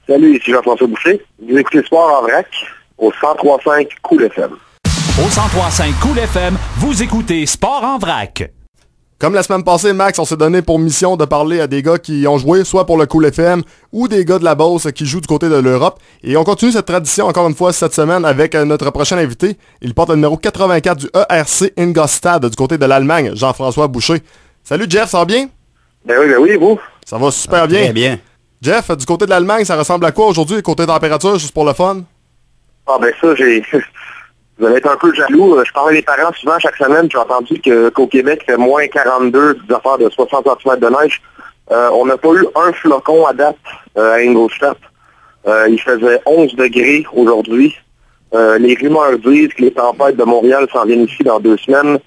Salut, ici Jean-François Boucher. Vous écoutez Sport en vrac au 103.5 Cool FM. Au 103.5 Cool FM, vous écoutez Sport en vrac. Comme la semaine passée, Max, on s'est donné pour mission de parler à des gars qui ont joué soit pour le Cool FM ou des gars de la Beauce qui jouent du côté de l'Europe. Et on continue cette tradition encore une fois cette semaine avec notre prochain invité. Il porte le numéro 84 du ERC Ingolstadt du côté de l'Allemagne, Jean-François Boucher. Salut Jeff, ça va bien? Ben oui, vous? Ça va super bien. Très bien. Jeff, du côté de l'Allemagne, ça ressemble à quoi aujourd'hui, côté température, juste pour le fun? Ah ben ça, vous allez être un peu jaloux. Je parle à mes parents souvent chaque semaine, j'ai entendu qu'au Québec, il fait moins 42, des affaires de 60 cm de neige. On n'a pas eu un flocon à date à Ingolstadt. Il faisait 11 degrés aujourd'hui. Les rumeurs disent que les tempêtes de Montréal s'en viennent ici dans 2 semaines,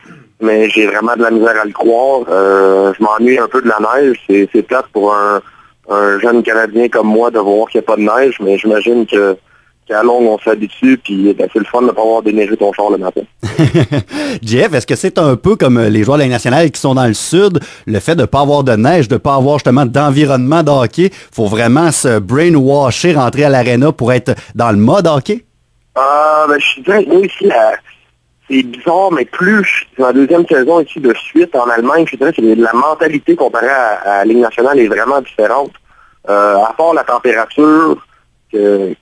mais j'ai vraiment de la misère à le croire. Je m'ennuie un peu de la neige. C'est plate pour un jeune Canadien comme moi de voir qu'il n'y a pas de neige, mais j'imagine qu'à longue, on s'habitue, puis c'est le fun de ne pas avoir déneigé ton char le matin. Jeff, est-ce que c'est un peu comme les joueurs de la Ligue nationale qui sont dans le sud, le fait de ne pas avoir de neige, de ne pas avoir justement d'environnement de hockey, faut vraiment se brainwasher, rentrer à l'aréna pour être dans le mode hockey? Je dirais que nous, ici, c'est bizarre, mais plus, c'est la deuxième saison ici de suite en Allemagne, je dirais que la mentalité comparée à la Ligue nationale est vraiment différente. À part la température, que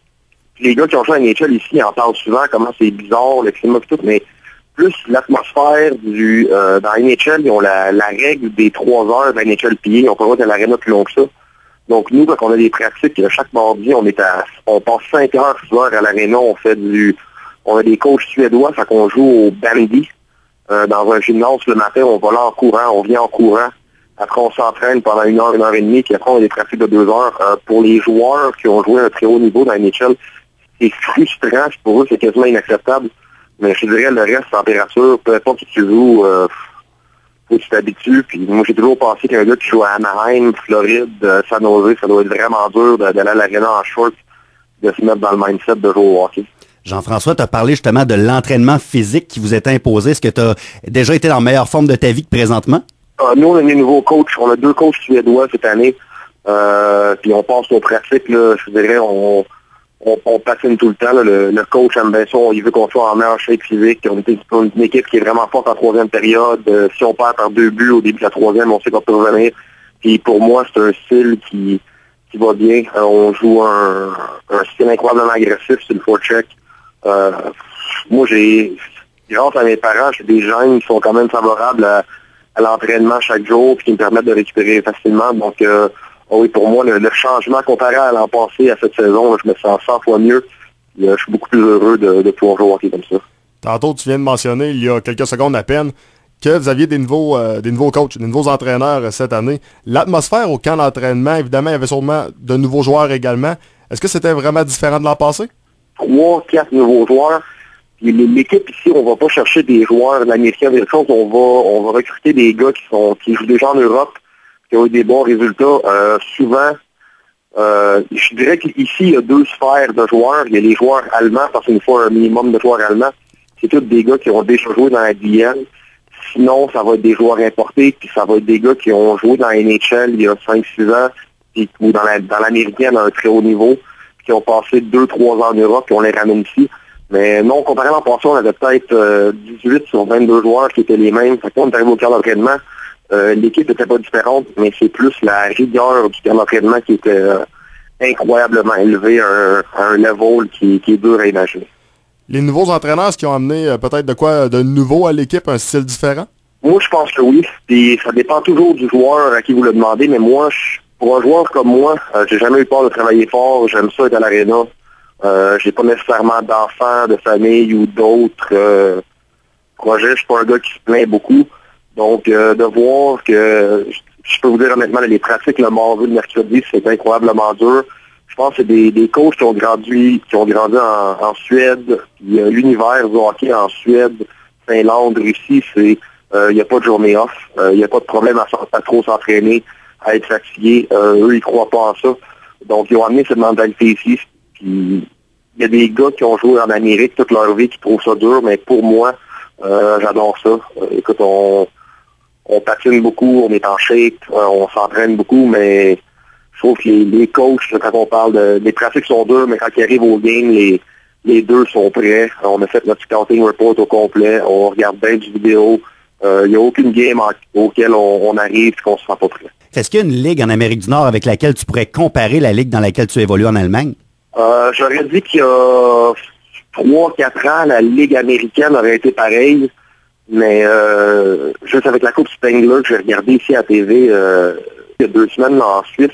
les gars qui ont joué à NHL ici en parlent souvent, comment c'est bizarre, le climat et tout, mais plus l'atmosphère dans la NHL, ils ont la règle des 3 heures de la NHL pillée, ils n'ont pas le droit d'aller à l'aréna plus long que ça. Donc nous, quand on a des pratiques, chaque mardi, on passe 5 heures, 6 heures à l'aréna, on a des coachs suédois, fait qu'on joue au bandy. Dans un gymnase le matin, on va là en courant, on vient en courant. Après, on s'entraîne pendant 1 heure, 1 heure et demie, puis après, on a des pratiques de 2 heures. Pour les joueurs qui ont joué à un très haut niveau dans la NHL, c'est frustrant, pour eux, c'est quasiment inacceptable. Mais je dirais, le reste, température, peu importe qui tu joues, faut que tu t'habitues. Puis moi, j'ai toujours pensé qu'un gars qui joue à Anaheim, Floride, San Jose, ça doit être vraiment dur d'aller à l'aréna en short, de se mettre dans le mindset de jouer au hockey. Jean-François, tu as parlé justement de l'entraînement physique qui vous est imposé. Est-ce que tu as déjà été dans la meilleure forme de ta vie que présentement? Nous, on a des nouveaux coachs. On a 2 coachs suédois cette année. Puis on passe aux pratiques, là, je dirais, on patine tout le temps. Là. Le coach aime bien ça. Il veut qu'on soit en meilleure shape physique. On est une équipe qui est vraiment forte en 3e période. Si on perd par 2 buts au début de la 3e, on sait qu'on peut revenir. Puis pour moi, c'est un style qui va bien. On joue un style incroyablement agressif sur le forecheck. Moi, grâce à mes parents, j'ai des jeunes qui sont quand même favorables à l'entraînement chaque jour et qui me permettent de récupérer facilement. Donc, oui, pour moi, le changement comparé à l'an passé, à cette saison, là, je me sens 100 fois mieux. Je suis beaucoup plus heureux de pouvoir jouer au hockey comme ça. Tantôt, tu viens de mentionner, il y a quelques secondes à peine, que vous aviez des nouveaux coachs, des nouveaux entraîneurs cette année. L'atmosphère au camp d'entraînement, évidemment, il y avait sûrement de nouveaux joueurs également. Est-ce que c'était vraiment différent de l'an passé? 3, 4 nouveaux joueurs. Puis l'équipe ici, on va pas chercher des joueurs américains, on va recruter des gars qui jouent déjà en Europe, qui ont eu des bons résultats. Souvent, je dirais qu'ici, il y a 2 sphères de joueurs. Il y a les joueurs allemands, parce qu'il faut un minimum de joueurs allemands. C'est tous des gars qui ont déjà joué dans la DL. Sinon, ça va être des joueurs importés, puis ça va être des gars qui ont joué dans la NHL il y a 5-6 ans, ou dans l'américaine à un très haut niveau, qui ont passé 2-3 ans en Europe, puis on les ramène ici. Mais non, comparé à l'an passé, on avait peut-être 18 sur 22 joueurs qui étaient les mêmes. Fait que quand on est arrivé au camp d'entraînement, l'équipe n'était pas différente, mais c'est plus la rigueur du camp d'entraînement qui était incroyablement élevée à un level qui est dur à imaginer. Les nouveaux entraîneurs, est-ce qu'ils ont amené peut-être de quoi de nouveau à l'équipe, un style différent? Moi, je pense que oui. Puis ça dépend toujours du joueur à qui vous le demandez, mais moi, pour un joueur comme moi, j'ai jamais eu peur de travailler fort. J'aime ça être à l'aréna. J'ai pas nécessairement d'enfants, de famille ou d'autres projets. Je suis pas un gars qui se plaint beaucoup. Donc, de voir que, je peux vous dire honnêtement, les pratiques le mardi, le mercredi, c'est incroyablement dur. Je pense que c'est des coachs qui ont grandi en Suède. Puis l'univers du hockey en Suède, Finlande, Russie, c'est il n'y a pas de journée off. Il n'y a pas de problème à trop s'entraîner, à être fatigué. Eux, ils croient pas en ça. Donc, ils ont amené cette mentalité ici. Puis, il y a des gars qui ont joué en Amérique toute leur vie qui trouvent ça dur, mais pour moi, j'adore ça. Écoute, on patine beaucoup, on est en shape, on s'entraîne beaucoup, mais Je trouve que les coachs, quand on parle les pratiques sont dures, mais quand ils arrivent au game, les deux sont prêts. On a fait notre scouting report au complet. On regarde bien du vidéo. Il n'y a aucune game auquel on arrive et qu'on ne se sent pas prêt. Est-ce qu'il y a une ligue en Amérique du Nord avec laquelle tu pourrais comparer la ligue dans laquelle tu évolues en Allemagne? J'aurais dit qu'il y a 3-4 ans, la ligue américaine aurait été pareille. Mais juste avec la Coupe Spengler que j'ai regardée ici à TV il y a 2 semaines en Suisse,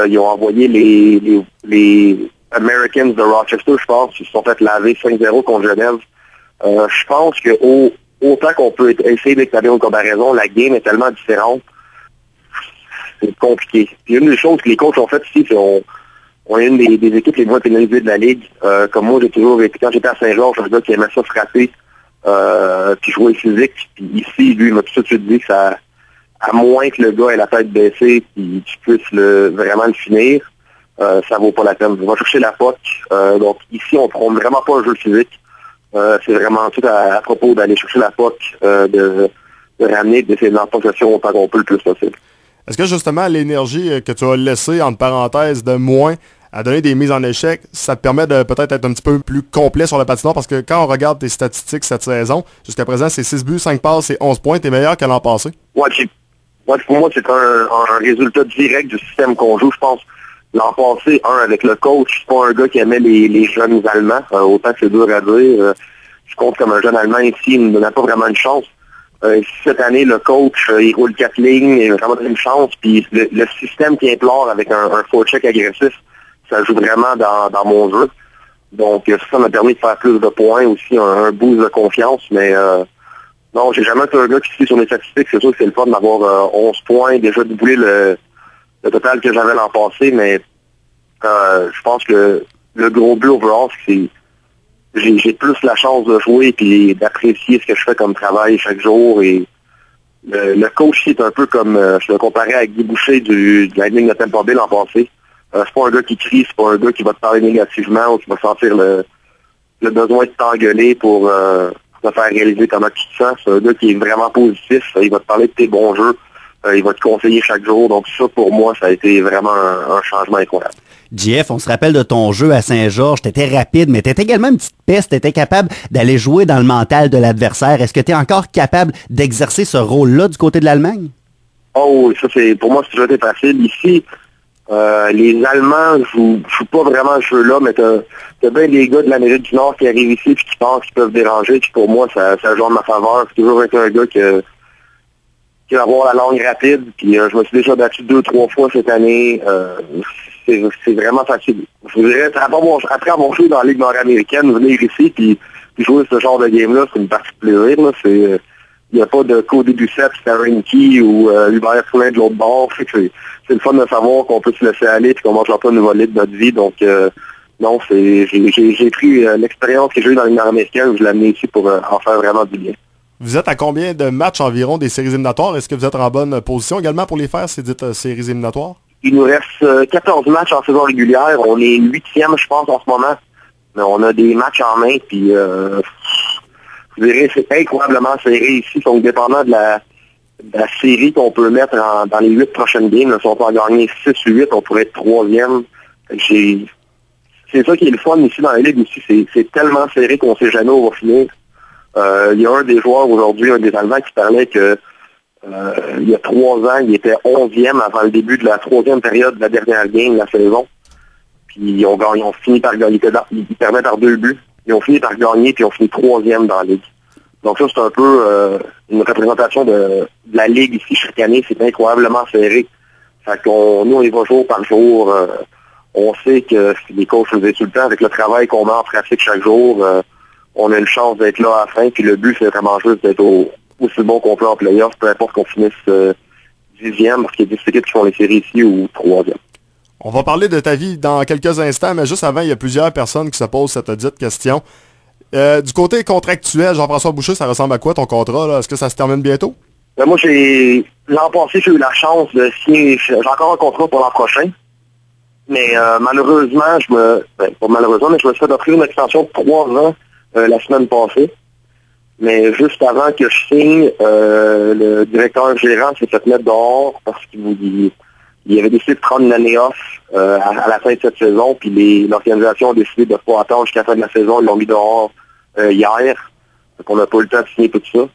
ils ont envoyé les Americans de Rochester, je pense, ils se sont fait laver 5-0 contre Genève. Je pense que autant qu'on peut essayer d'établir une comparaison, la game est tellement différente. C'est compliqué. Puis une des choses que les coachs ont faites ici, c'est on est une des équipes les moins pénalisées de la ligue. Comme moi, j'ai toujours été, quand j'étais à Saint-Georges, un gars qui aimait ça frapper, puis jouer physique. Puis ici, lui, il m'a tout de suite dit que ça, à moins que le gars ait la tête baissée puis tu puisses vraiment le finir, ça vaut pas la peine. On va chercher la POC. Donc ici, on ne prend vraiment pas un jeu physique. C'est vraiment tout à propos d'aller chercher la POC, de ramener, d'essayer de l'empossession autant qu'on peut le plus possible. Est-ce que justement l'énergie que tu as laissée, entre parenthèses, de moins à donner des mises en échec, ça te permet de peut-être être un petit peu plus complet sur le patinoire? Parce que quand on regarde tes statistiques cette saison, jusqu'à présent, c'est 6 buts, 5 passes et 11 points. T'es meilleur que l'an passé? Ouais, pour moi, c'est un résultat direct du système qu'on joue. Je pense, l'an passé, avec le coach, c'est pas un gars qui aimait les jeunes Allemands, autant que c'est dur à dire. Je compte comme un jeune Allemand ici, il ne donnait pas vraiment une chance. Cette année, le coach, il roule 4 lignes, il a vraiment donné une chance, puis le système qui implore avec un forecheck agressif, ça joue vraiment dans mon jeu. Donc, ça m'a permis de faire plus de points aussi, un boost de confiance, mais non, j'ai jamais été un gars qui suit sur mes statistiques. C'est sûr que c'est le fun d'avoir 11 points, déjà doublé le total que j'avais l'an passé, mais je pense que le gros but overall, c'est que j'ai plus la chance de jouer et d'apprécier ce que je fais comme travail chaque jour. Et le coach est un peu comme, je le comparais à Guy Boucher de la ligne de Tampa Bay l'an passé. C'est pas un gars qui crie, c'est pas un gars qui va te parler négativement ou qui va sentir le besoin de t'engueuler pour te faire réaliser comment tu te sens. C'est un gars qui est vraiment positif. Il va te parler de tes bons jeux. Il va te conseiller chaque jour. Donc ça, pour moi, ça a été vraiment un changement incroyable. JF, on se rappelle de ton jeu à Saint-Georges, t'étais rapide, mais t'étais également une petite peste, t'étais capable d'aller jouer dans le mental de l'adversaire. Est-ce que t'es encore capable d'exercer ce rôle-là du côté de l'Allemagne? Oh, ça pour moi, c'est toujours été facile. Ici, les Allemands jouent pas vraiment ce jeu-là, mais t'as bien des gars de l'Amérique du Nord qui arrivent ici et qui pensent qu'ils peuvent déranger. Puis pour moi, ça joue en ma faveur. J'ai toujours été un gars qui va avoir la langue rapide. Puis je me suis déjà battu 2-3 fois cette année. C'est vraiment facile. Je vous dirais, après avoir joué dans la Ligue nord-américaine, venir ici puis jouer ce genre de game-là, c'est une partie de plaisir. Là. Il n'y a pas de Cody Doucette, Starring Key ou Hubert Foulin de l'autre bord. C'est le fun de savoir qu'on peut se laisser aller et qu'on ne mangera pas une volée de notre vie. Donc, non, j'ai pris l'expérience que j'ai eue dans la Ligue nord-américaine, je l'ai amenée ici pour en faire vraiment du bien. Vous êtes à combien de matchs environ des séries éliminatoires? Est-ce que vous êtes en bonne position également pour les faire, ces dites séries éliminatoires? Il nous reste 14 matchs en saison régulière. On est 8e, je pense, en ce moment. Mais on a des matchs en main, puis je dirais c'est incroyablement serré ici. Donc, dépendant de la série qu'on peut mettre dans les 8 prochaines games, là, si on peut en gagner 6 ou 8, on pourrait être 3e. C'est ça qui est le fun ici dans la Ligue aussi. C'est tellement serré qu'on ne sait jamais où on va finir. Il y a un des joueurs aujourd'hui, un des Allemands, qui parlait que il y a 3 ans, il était 11e avant le début de la 3e période de la dernière game de la saison. Puis ils ont fini par gagner. Ils perdaient par 2 buts. Ils ont fini par gagner, puis ils ont fini 3e dans la Ligue. Donc ça, c'est un peu une représentation de la Ligue ici chaque année. C'est incroyablement serré. Fait qu'on, nous, on y va jour par jour. On sait que les coachs nous insultent avec le travail qu'on met en pratique chaque jour. On a une chance d'être là à la fin. Puis le but, c'est vraiment juste d'être aussi bon qu'on peut en playoff, peu importe qu'on finisse 10e, parce qu'il y a 10 équipes qui font les séries ici, ou 3e. On va parler de ta vie dans quelques instants, mais juste avant, il y a plusieurs personnes qui se posent cette dite question. Du côté contractuel, Jean-François Boucher, ça ressemble à quoi ton contrat, là? Est-ce que ça se termine bientôt? Moi, l'an passé, j'ai eu la chance de signer, j'ai encore un contrat pour l'an prochain. Mais malheureusement, pas malheureusement, mais je me suis fait offrir une extension de 3 ans la semaine passée. Mais juste avant que je signe, le directeur gérant s'est fait mettre dehors parce qu'il il avait décidé de prendre une année off à la fin de cette saison, puis l'organisation a décidé de ne pas attendre jusqu'à la fin de la saison. Ils l'ont mis dehors hier. Donc on n'a pas eu le temps de signer tout ça.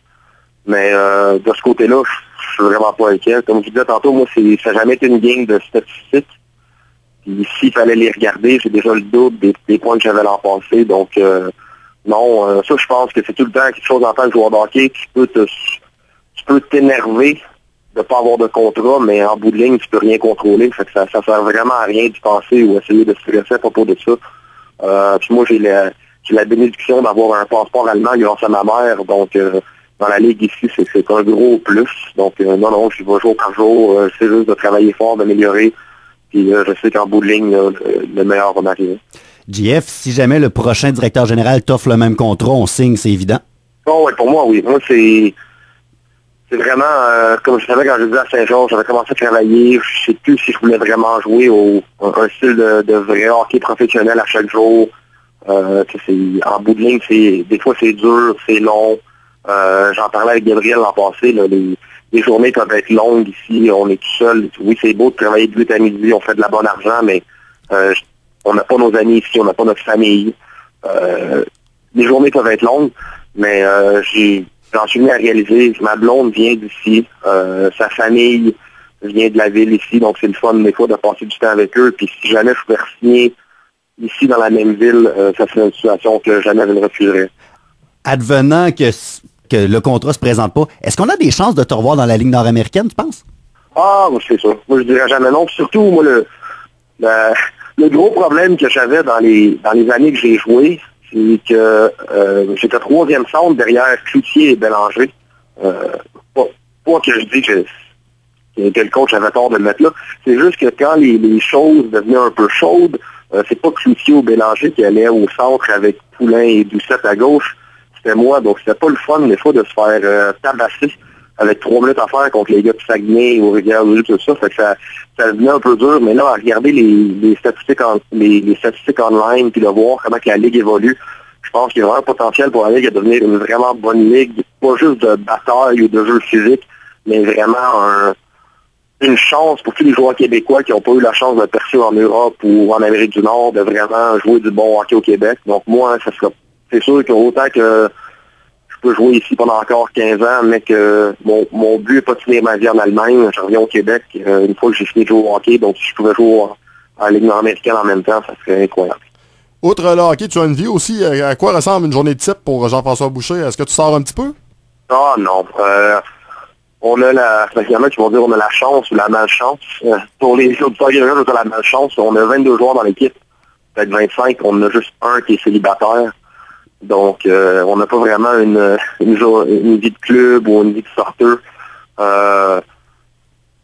Mais de ce côté-là, je suis vraiment pas inquiet. Comme je vous disais tantôt, moi, ça n'a jamais été une game de statistiques. Puis s'il fallait les regarder, j'ai déjà le double des points que j'avais l'an passé. Donc non, ça je pense que c'est tout le temps quelque chose en tant que joueur de hockey. Tu peux t'énerver de ne pas avoir de contrat, mais en bout de ligne, tu peux rien contrôler. Fait que ça sert vraiment à rien d'y penser ou essayer de stresser à propos de ça. Puis moi, j'ai la bénédiction d'avoir un passeport allemand grâce à ma mère. Donc dans la ligue ici, c'est un gros plus. Donc non, je vais jour par jour. C'est juste de travailler fort, d'améliorer. Puis je sais qu'en bout de ligne, le meilleur va m'arriver. JF, si jamais le prochain directeur général t'offre le même contrat, on signe, c'est évident? Oh, ouais, pour moi, oui. Moi, c'est vraiment, comme je savais quand j'étais à Saint-Georges, j'avais commencé à travailler. Je sais plus si je voulais vraiment jouer un style de vrai hockey professionnel à chaque jour. En bout de ligne, des fois c'est dur, c'est long. J'en parlais avec Gabriel l'an passé, là, les journées peuvent être longues ici, on est tout seul. Oui, c'est beau de travailler de 8 à midi, on fait de la bonne argent, mais on n'a pas nos amis ici, on n'a pas notre famille. Les journées peuvent être longues, mais j'en suis venu à réaliser, ma blonde vient d'ici, sa famille vient de la ville ici, donc c'est le fun des fois de passer du temps avec eux. Puis si jamais je pouvais signer ici dans la même ville, ça serait une situation que jamais je ne refuserais. Advenant que le contrat se présente pas, est-ce qu'on a des chances de te revoir dans la Ligue nord-américaine, tu penses? Ah, moi, c'est ça. Moi, je dirais jamais non. Puis surtout, moi, le gros problème que j'avais dans les années que j'ai joué, c'est que j'étais troisième centre derrière Cloutier et Bélanger. Pas que je dis que le coach avait tort de le mettre là. C'est juste que quand les choses devenaient un peu chaudes, c'est pas Cloutier ou Bélanger qui allait au centre avec Poulain et Doucette à gauche. C'était moi, donc c'était pas le fun des fois de se faire tabasser avec 3 minutes à faire contre les gars de Saguenay ou Rivière-du-Loup, tout ça. Fait que ça devenait un peu dur, mais là, à regarder les statistiques les statistiques online puis de voir comment que la Ligue évolue, je pense qu'il y a vraiment un potentiel pour la Ligue à devenir une vraiment bonne Ligue, pas juste de bataille ou de jeu physique, mais vraiment une chance pour tous les joueurs québécois qui n'ont pas eu la chance de percer en Europe ou en Amérique du Nord de vraiment jouer du bon hockey au Québec. Donc moi, c'est sûr qu'autant que je peux jouer ici pendant encore 15 ans, mais que mon but n'est pas de finir ma vie en Allemagne. Je reviens au Québec une fois que j'ai fini de jouer au hockey. Donc si je pouvais jouer en Ligue nord-américaine en même temps, ça serait incroyable. Outre le hockey, tu as une vie aussi. À quoi ressemble une journée de type pour Jean-François Boucher? Est-ce que tu sors un petit peu? Ah non. On a il y en a qui vont dire on a la chance ou la malchance. Pour les auditeurs qui ont la malchance, on a 22 joueurs dans l'équipe. Peut-être 25, on en a juste un qui est célibataire. Donc, on n'a pas vraiment une vie de club ou une vie de sorteur.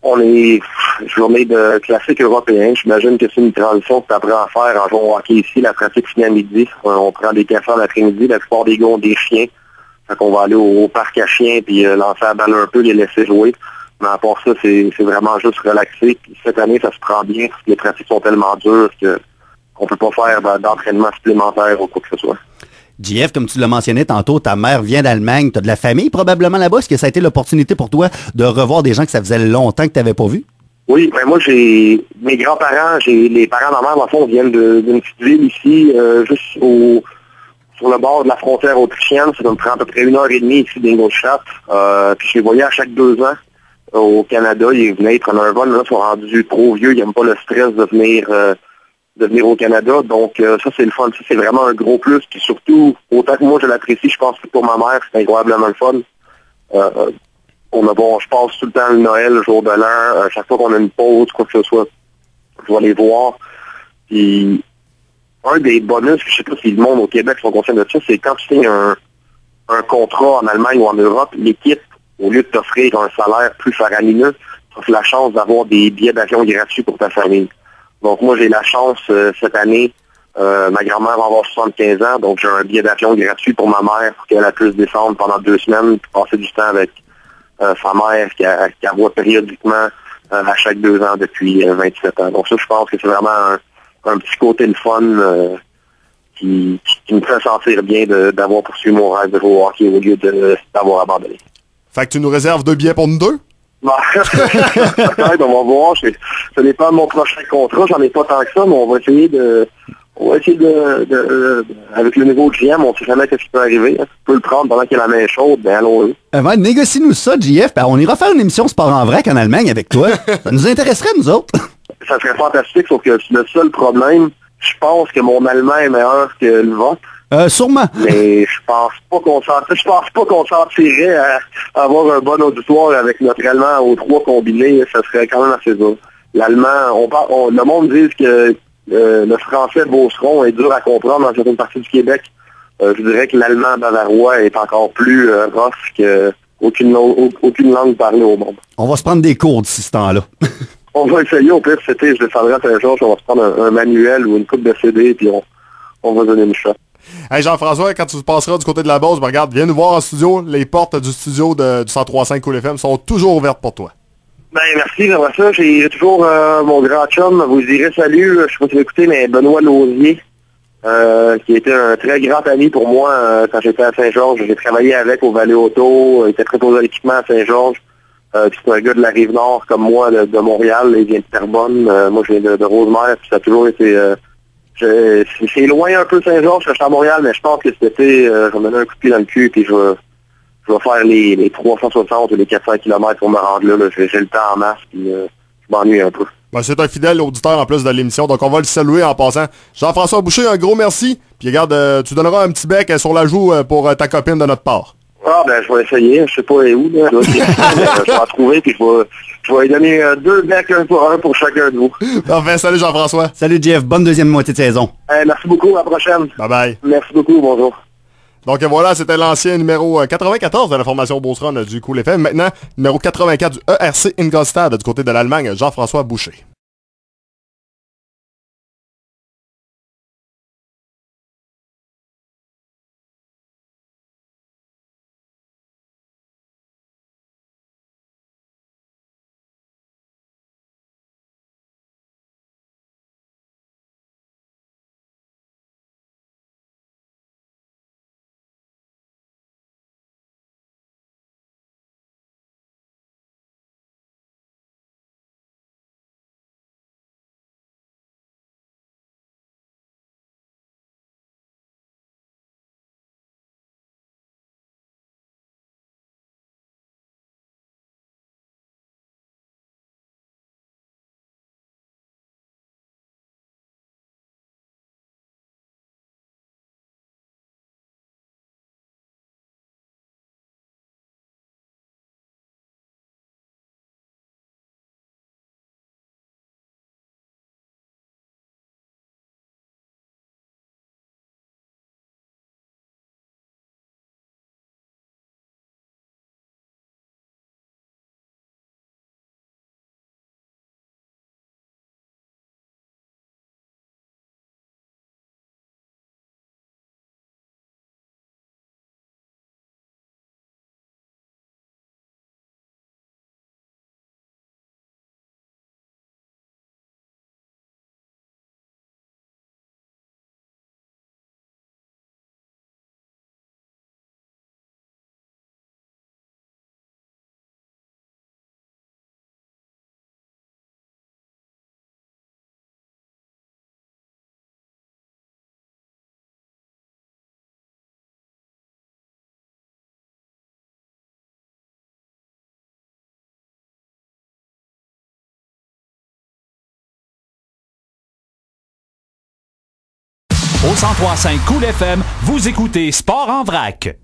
On est journée de classique européen. J'imagine que c'est une transition que tu apprends à faire en jouant au hockey ici. La pratique finit à midi. On prend des cafés l'après-midi. La plupart des gars ont des chiens. Fait qu'on va aller au parc à chiens puis lancer la balle un peu, les laisser jouer. Mais à part ça, c'est vraiment juste relaxé. Puis cette année, ça se prend bien parce que les pratiques sont tellement dures qu'on peut pas faire d'entraînement supplémentaire ou quoi que ce soit. JF, comme tu l'as mentionné tantôt, ta mère vient d'Allemagne, tu as de la famille probablement là-bas. Est-ce que ça a été l'opportunité pour toi de revoir des gens que ça faisait longtemps que tu n'avais pas vu? Oui, ben moi j'ai mes grands-parents, les parents de ma mère, dans le fond, viennent d'une petite ville ici, juste sur le bord de la frontière autrichienne. Ça me prend à peu près 1h30 ici d'Ingolstadt. Puis je les voyais à chaque 2 ans au Canada. Ils venaient, ils prenaient un vol, là, ils sont rendus trop vieux, ils n'aiment pas le stress de venir au Canada. Donc ça c'est le fun, ça c'est vraiment un gros plus. Puis surtout, autant que moi je l'apprécie, je pense que pour ma mère, c'est incroyablement le fun. Je passe tout le temps le Noël, le jour de l'an, chaque fois qu'on a une pause, quoi que ce soit, je vais les voir. Puis un des bonus, je sais pas si le monde au Québec sont conscients de ça, c'est quand tu signes un contrat en Allemagne ou en Europe, l'équipe, au lieu de t'offrir un salaire plus faramineux, t'offre la chance d'avoir des billets d'avion gratuits pour ta famille. Donc moi j'ai la chance cette année, ma grand-mère va avoir 75 ans, donc j'ai un billet d'avion gratuit pour ma mère pour qu'elle puisse descendre pendant 2 semaines, puis passer du temps avec sa mère qui voit périodiquement à chaque 2 ans depuis 27 ans. Donc ça, je pense que c'est vraiment un petit côté de fun qui me fait sentir bien d'avoir poursuivi mon rêve de jouer au hockey au lieu d'avoir abandonné. Fait que tu nous réserves 2 billets pour nous 2? Peut-être, on va voir. Ça dépend de mon prochain contrat. J'en ai pas tant que ça, mais on va essayer avec le nouveau GM, on sait jamais ce qui peut arriver. Hein. Tu peux le prendre pendant qu'il a la main chaude, ben allons-y. Négocie-nous ça, JF. On ira faire une émission Sport en vrac en Allemagne avec toi. Ça nous intéresserait, nous autres. Ça serait fantastique, sauf que le seul problème, je pense que mon allemand est meilleur que le vôtre. Sûrement. Mais je pense pas qu'on sentirait à avoir un bon auditoire avec notre allemand aux 3 combinés. Ça serait quand même assez dur. L'allemand, le monde dit que le français beauceron est dur à comprendre dans certaines parties du Québec. Je dirais que l'allemand bavarois est encore plus rough qu'aucune langue parlée au monde. On va se prendre des cours d'ici ce temps-là. On va essayer, au pire, je descendrai à Saint-Georges, on va se prendre un manuel ou une coupe de CD, puis on va donner une shot. Hey Jean-François, quand tu passeras du côté de la base, regarde, viens nous voir en studio. Les portes du studio du 103.5 Cool FM sont toujours ouvertes pour toi. Ben merci, j'aimerais ça. J'ai toujours mon grand chum, vous direz salut, je sais pas si vous écoutez, mais Benoît Lausier, qui était un très grand ami pour moi quand j'étais à Saint-Georges. J'ai travaillé avec au Vallée Auto, il était préposé à l'équipement à Saint-Georges. C'est un gars de la Rive-Nord comme moi, de Montréal, il vient de Terrebonne. Moi je viens de Rosemère, puis ça a toujours été... c'est loin un peu Saint-Georges, je suis à Montréal, mais je pense que cet été, je vais me donner un coup de pied dans le cul, puis je vais faire les 360 ou les 400 km pour me rendre là. J'ai le temps en masse, puis je m'ennuie un peu. Ben, c'est un fidèle auditeur en plus de l'émission, donc on va le saluer en passant. Jean-François Boucher, un gros merci. Puis regarde, tu donneras un petit bec sur la joue pour ta copine de notre part. Ah ben je vais essayer, je sais pas où là. Je vais en trouver, puis je vais lui donner 2 becs, un pour chacun de vous. Enfin, salut Jean-François. Salut Jeff, bonne deuxième moitié de saison. Merci beaucoup, à la prochaine. Bye bye. Merci beaucoup, bonjour. Donc voilà, c'était l'ancien numéro 94 de la formation Beauceron du Cool FM. Maintenant, numéro 84 du ERC Ingolstadt du côté de l'Allemagne, Jean-François Boucher. Au 103.5 Cool FM, vous écoutez Sport en vrac.